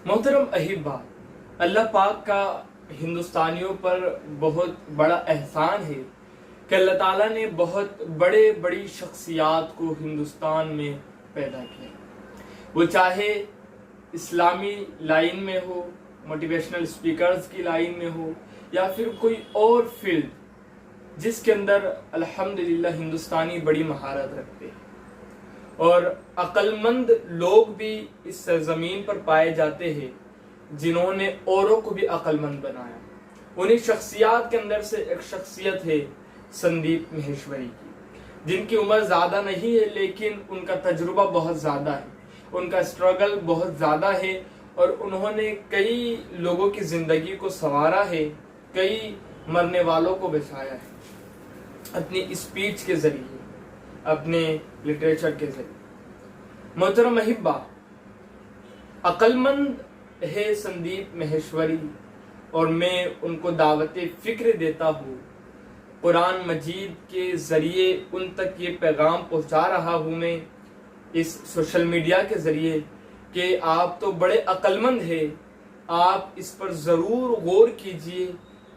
محترم احبا، اللہ پاک کا ہندوستانیوں پر بہت بڑا احسان ہے کہ اللہ تعالیٰ نے بہت بڑی شخصیات کو ہندوستان میں پیدا کیا، وہ چاہے اسلامی لائن میں ہو، موٹیویشنل اسپیکرز کی لائن میں ہو، یا پھر کوئی اور فیلڈ جس کے اندر الحمدللہ ہندوستانی بڑی مہارت رکھتے ہیں، اور عقل مند لوگ بھی اس سرزمین پر پائے جاتے ہیں جنہوں نے اوروں کو بھی عقل مند بنایا۔ انہی شخصیات کے اندر سے ایک شخصیت ہے سندیپ مہیشوری کی، جن کی عمر زیادہ نہیں ہے لیکن ان کا تجربہ بہت زیادہ ہے، ان کا اسٹرگل بہت زیادہ ہے، اور انہوں نے کئی لوگوں کی زندگی کو سنوارا ہے، کئی مرنے والوں کو بچایا ہے اپنی اسپیچ کے ذریعے، اپنے لٹریچر کے ذریعے۔ محترم احبا، عقل مند ہے سندیپ مہیشوری، اور میں ان کو دعوت فکر دیتا ہوں، قرآن مجید کے ذریعے ان تک یہ پیغام پہنچا رہا ہوں میں اس سوشل میڈیا کے ذریعے کہ آپ تو بڑے عقل مند ہیں، آپ اس پر ضرور غور کیجئے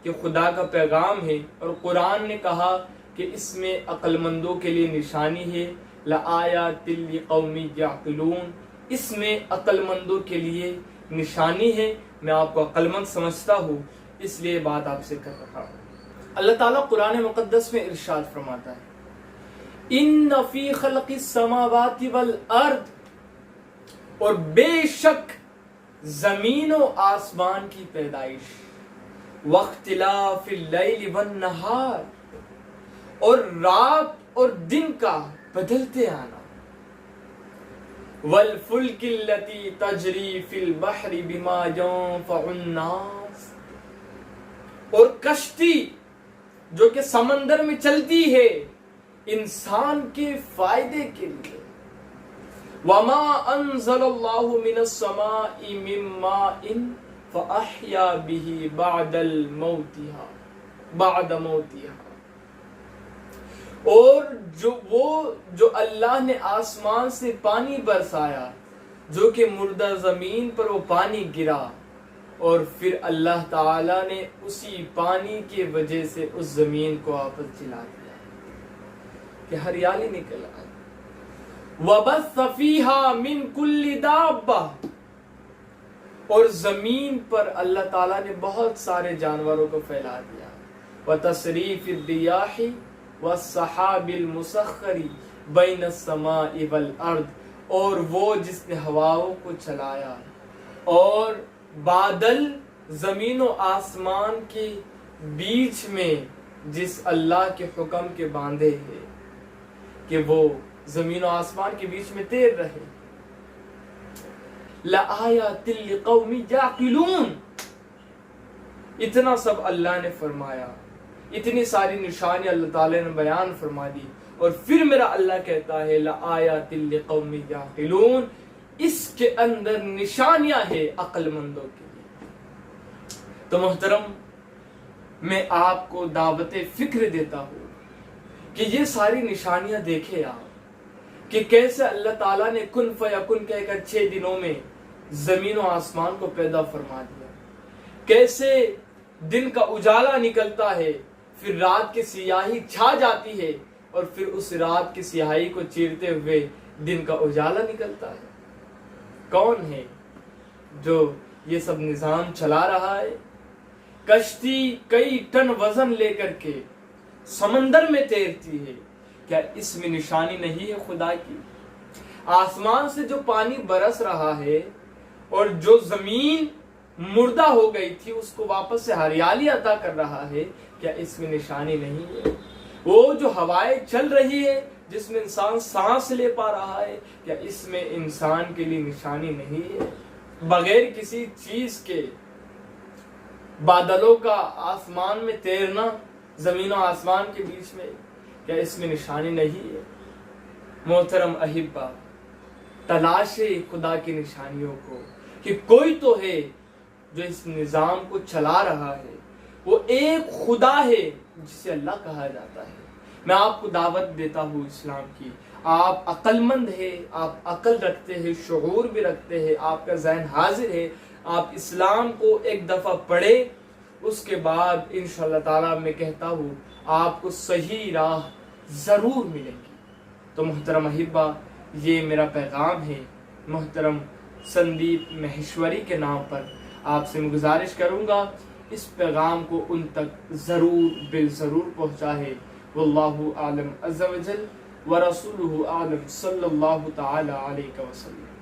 کہ خدا کا پیغام ہے، اور قرآن نے کہا کہ اس میں عقل مندوں کے لیے نشانی ہے، لآیات لقوم یعقلون، اس میں عقل مندوں کے لیے نشانی ہے۔ میں آپ کو عقل مند سمجھتا ہوں، اس لیے بات آپ سے کر رہا ہوں۔ اللہ تعالیٰ قرآن مقدس میں ارشاد فرماتا ہے، ان فی خلق السماوات والارض، اور بے شک زمین و آسمان کی پیدائش، واختلاف اللیل والنہار، اور رات اور دن کا بدلتے آنا، والفلک التی تجری فی البحر بما ینفع الناس، اور کشتی جو کہ سمندر میں چلتی ہے انسان کے فائدے کے لیے، وما انزل اللہ من السماء من ماء فاحیا به بعد موتها، اور جو اللہ نے آسمان سے پانی برسایا، جو کہ مردہ زمین پر وہ پانی گرا، اور پھر اللہ تعالیٰ نے اسی پانی کی وجہ سے اس زمین کو واپس جلا دیا کہ ہریالی نکل آئی۔ وَبَثَّ فِيهَا مِن كُلِّ دَابَّةٍ، اور زمین پر اللہ تعالیٰ نے بہت سارے جانوروں کو پھیلا دیا۔ وَتَصْرِيفِ الرِّيَاحِ وَالسَّحَابِ الْمُسَخَّرِ بَيْنَ السَّمَاءِ وَالْأَرْضِ، اور وہ جس نے ہواؤں کو چلایا، اور بادل زمین و آسمان کے بیچ میں جس اللہ کے حکم کے باندھے ہیں کہ وہ زمین و آسمان کے بیچ میں تیر رہے۔ لَآیَاتٍ لِقَوْمٍ یَعْقِلُونَ، اتنا سب اللہ نے فرمایا، اتنی ساری نشانی اللہ تعالی نے بیان فرما دی، اور پھر میرا اللہ کہتا ہے لَآیَاتٍ لِقَوْمٍ یَعْقِلُونَ، اس کے اندر نشانیاں ہیں عقل مندوں کے لیے۔ تو محترم، میں آپ کو دعوت فکر دیتا ہوں کہ یہ ساری نشانیاں دیکھیں آپ، کہ کیسے اللہ تعالیٰ نے کن فیکن کہہ کر 6 دنوں میں زمین و آسمان کو پیدا فرما دیا، کیسے دن کا اجالا نکلتا ہے، پھر رات کی سیاہی چھا جاتی ہے، اور پھر اس رات کی سیاہی کو چیرتے ہوئے دن کا اجالا نکلتا ہے۔ کون ہے جو یہ سب نظام چلا رہا ہے؟ کشتی کئی ٹن وزن لے کر کے سمندر میں تیرتی ہے، کیا اس میں نشانی نہیں ہے خدا کی؟ آسمان سے جو پانی برس رہا ہے، اور جو زمین مردہ ہو گئی تھی اس کو واپس سے ہریالی عطا کر رہا ہے، کیا اس میں نشانی نہیں ہے؟ وہ جو ہوائیں چل رہی ہے جس میں انسان سانس لے پا رہا ہے، کیا اس میں انسان کے لیے نشانی نہیں ہے؟ بغیر کسی چیز کے بادلوں کا آسمان میں تیرنا، زمین و آسمان کے بیچ میں، کیا اس میں نشانی نہیں ہے؟ محترم احبا، تلاشے خدا کی نشانیوں کو، کہ کوئی تو ہے جو اس نظام کو چلا رہا ہے، وہ ایک خدا ہے جسے اللہ کہا جاتا ہے۔ میں آپ کو دعوت دیتا ہوں اسلام کی، آپ عقل مند ہے، آپ عقل رکھتے ہیں، شعور بھی رکھتے ہیں، آپ کا ذہن حاضر ہے، آپ اسلام کو ایک دفعہ پڑھے، اس کے بعد انشاءاللہ تعالیٰ میں کہتا ہوں آپ کو صحیح راہ ضرور ملے گی۔ تو محترم احبہ، یہ میرا پیغام ہے، محترم سندیپ مہیشوری کے نام پر آپ سے میں گزارش کروں گا اس پیغام کو ان تک ضرور پہنچائے۔ واللہ اعلم عز وجل ورسولہ اعلم صلی اللہ تعالی علیہ وسلم۔